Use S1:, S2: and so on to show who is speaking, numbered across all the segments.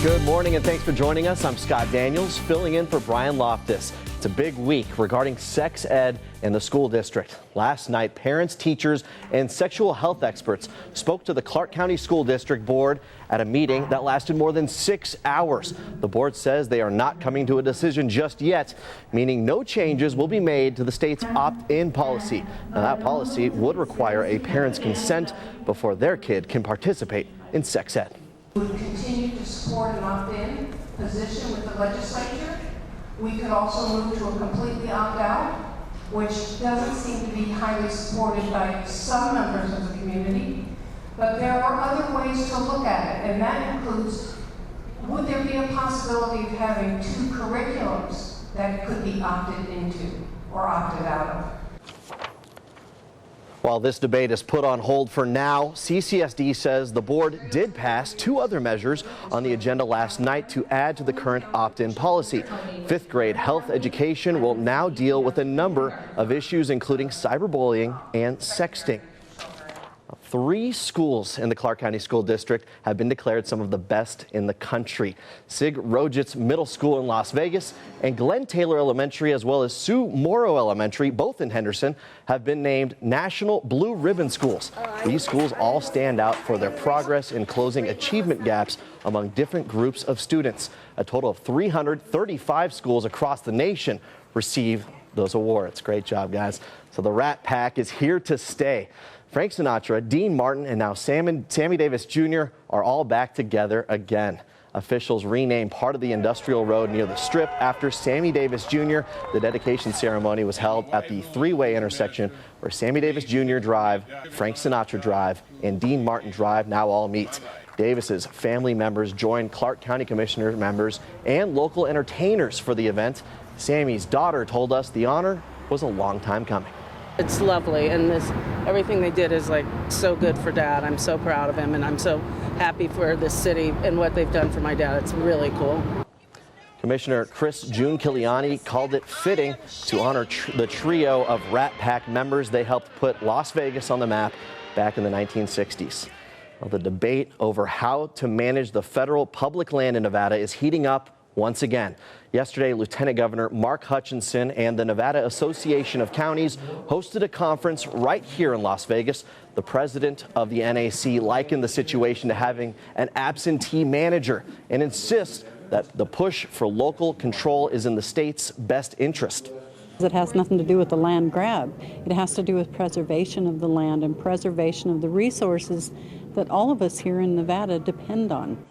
S1: Good morning and thanks for joining us. I'm Scott Daniels, filling in for Brian Loftus. It's a big week regarding sex ed in the school district. Last night, parents, teachers, and sexual health experts spoke to the Clark County School District Board at a meeting that lasted more than 6 hours. The board says they are not coming to a decision just yet, meaning no changes will be made to the state's opt-in policy. Now, that policy would require a parent's consent before their kid can participate in sex ed.
S2: We would continue to support an opt-in position with the legislature. We could also move to a completely opt-out, which doesn't seem to be highly supported by some members of the community. But there are other ways to look at it, and that includes, would there be a possibility of having two curriculums that could be opted into or opted out of?
S1: While this debate is put on hold for now, CCSD says the board did pass two other measures on the agenda last night to add to the current opt-in policy. Fifth grade health education will now deal with a number of issues, including cyberbullying and sexting. 3 schools in the Clark County School District have been declared some of the best in the country. Sig Rogitz Middle School in Las Vegas and Glenn Taylor Elementary, as well as Sue Morrow Elementary, both in Henderson, have been named National Blue Ribbon Schools. These schools all stand out for their progress in closing achievement gaps among different groups of students. A total of 335 schools across the nation receive those awards. Great job, guys. So the Rat Pack is here to stay. Frank Sinatra, Dean Martin, and now Sammy Davis Jr. are all back together again. Officials renamed part of the industrial road near the Strip after Sammy Davis Jr. The dedication ceremony was held at the three-way intersection where Sammy Davis Jr. Drive, Frank Sinatra Drive, and Dean Martin Drive now all meet. Davis's family members joined Clark County Commissioner members and local entertainers for the event. Sammy's daughter told us the honor was a long time coming.
S3: It's lovely, and everything they did is like so good for Dad. I'm so proud of him, and I'm so happy for this city and what they've done for my dad. It's really cool.
S1: Commissioner Chris June Kiliani called it fitting to honor the trio of Rat Pack members. They helped put Las Vegas on the map back in the 1960s. Well, the debate over how to manage the federal public land in Nevada is heating up once again. Yesterday, Lieutenant Governor Mark Hutchinson and the Nevada Association of Counties hosted a conference right here in Las Vegas. The president of the NAC likened the situation to having an absentee manager and insists that the push for local control is in the state's best interest.
S4: It has nothing to do with the land grab. It has to do with preservation of the land and preservation of the resources that all of us here in Nevada depend on.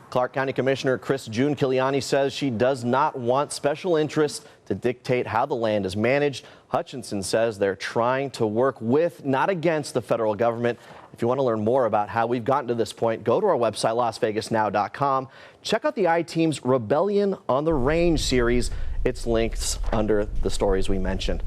S1: Clark County Commissioner Chris June Kiliani says she does not want special interests to dictate how the land is managed. Hutchinson says they're trying to work with, not against, the federal government. If you want to learn more about how we've gotten to this point, go to our website, lasvegasnow.com. Check out the I-Team's Rebellion on the Range series. It's linked under the stories we mentioned.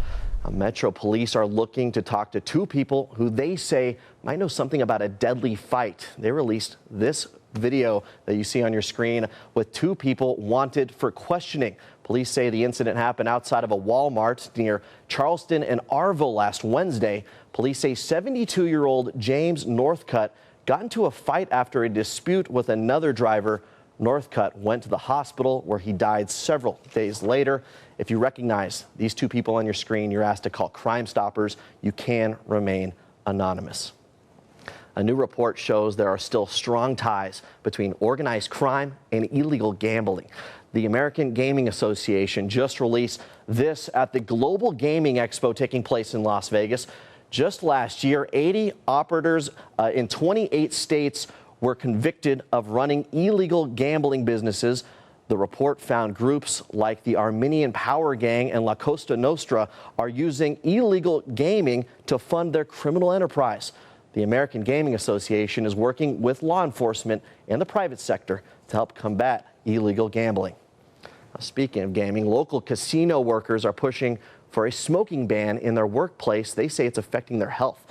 S1: Metro Police are looking to talk to 2 people who they say might know something about a deadly fight. They released this video that you see on your screen with 2 people wanted for questioning. Police say the incident happened outside of a Walmart near Charleston and Arville last Wednesday. Police say 72-year-old James Northcutt got into a fight after a dispute with another driver. Northcutt went to the hospital where he died several days later. If you recognize these 2 people on your screen, you're asked to call Crime Stoppers. You can remain anonymous. A new report shows there are still strong ties between organized crime and illegal gambling. The American Gaming Association just released this at the Global Gaming Expo taking place in Las Vegas. Just last year, 80 operators in 28 states were convicted of running illegal gambling businesses. The report found groups like the Armenian Power Gang and La Costa Nostra are using illegal gaming to fund their criminal enterprise. The American Gaming Association is working with law enforcement and the private sector to help combat illegal gambling. Now, speaking of gaming, local casino workers are pushing for a smoking ban in their workplace. They say it's affecting their health.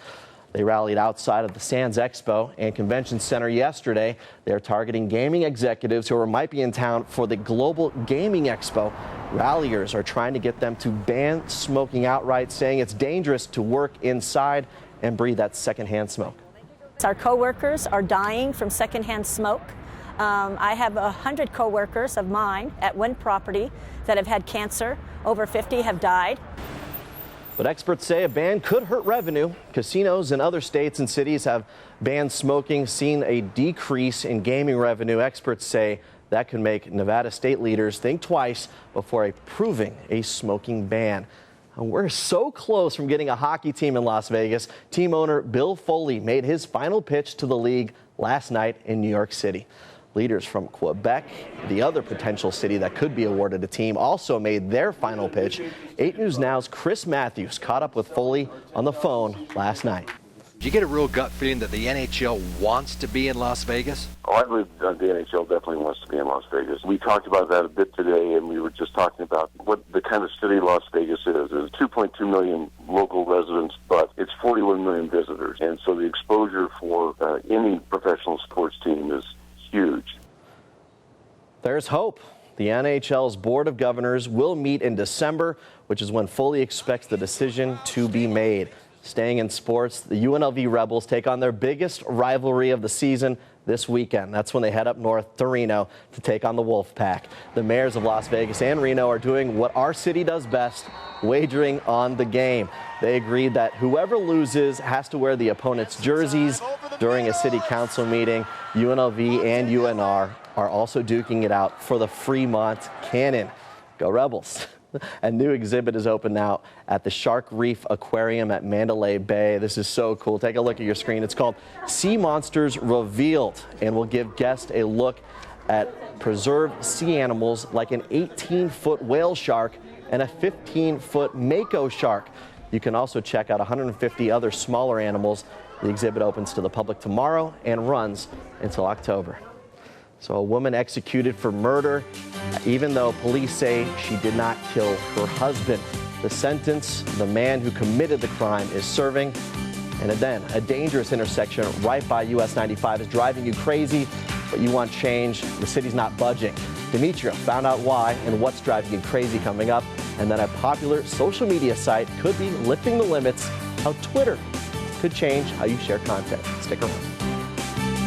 S1: They rallied outside of the Sands Expo and Convention Center yesterday. They're targeting gaming executives who might be in town for the Global Gaming Expo. Ralliers are trying to get them to ban smoking outright, saying it's dangerous to work inside and breathe that secondhand smoke.
S5: Our coworkers are dying from secondhand smoke. I have 100 coworkers of mine at one property that have had cancer. Over 50 have died.
S1: But experts say a ban could hurt revenue. Casinos in other states and cities have banned smoking, seen a decrease in gaming revenue. Experts say that could make Nevada state leaders think twice before approving a smoking ban. And we're so close from getting a hockey team in Las Vegas. Team owner Bill Foley made his final pitch to the league last night in New York City. Leaders from Quebec, the other potential city that could be awarded a team, also made their final pitch. 8 News Now's Chris Matthews caught up with Foley on the phone last night.
S6: Do you get a real gut feeling that the NHL wants to be in Las Vegas?
S7: Oh, I believe the NHL definitely wants to be in Las Vegas. We talked about that a bit today, and we were just talking about what the kind of city Las Vegas is. It's 2.2 million local residents, but it's 41 million visitors. And so the exposure for any professional sports team is huge.
S1: There's hope. The NHL's Board of Governors will meet in December, which is when Foley expects the decision to be made. Staying in sports, the UNLV Rebels take on their biggest rivalry of the season this weekend. That's when they head up north to Reno to take on the Wolfpack. The mayors of Las Vegas and Reno are doing what our city does best, wagering on the game. They agreed that whoever loses has to wear the opponent's jerseys. During a city council meeting, UNLV and UNR are also duking it out for the Fremont Cannon. Go Rebels. A new exhibit is open now at the Shark Reef Aquarium at Mandalay Bay. This is so cool. Take a look at your screen. It's called Sea Monsters Revealed, and will give guests a look at preserved sea animals like an 18-foot whale shark and a 15-foot mako shark. You can also check out 150 other smaller animals. The exhibit opens to the public tomorrow and runs until October. So a woman executed for murder, even though police say she did not kill her husband. The sentence the man who committed the crime is serving. And then a dangerous intersection right by US 95 is driving you crazy, but you want change. The city's not budging. Demetria found out why and what's driving you crazy coming up. And then a popular social media site could be lifting the limits. How Twitter could change how you share content. Stick around.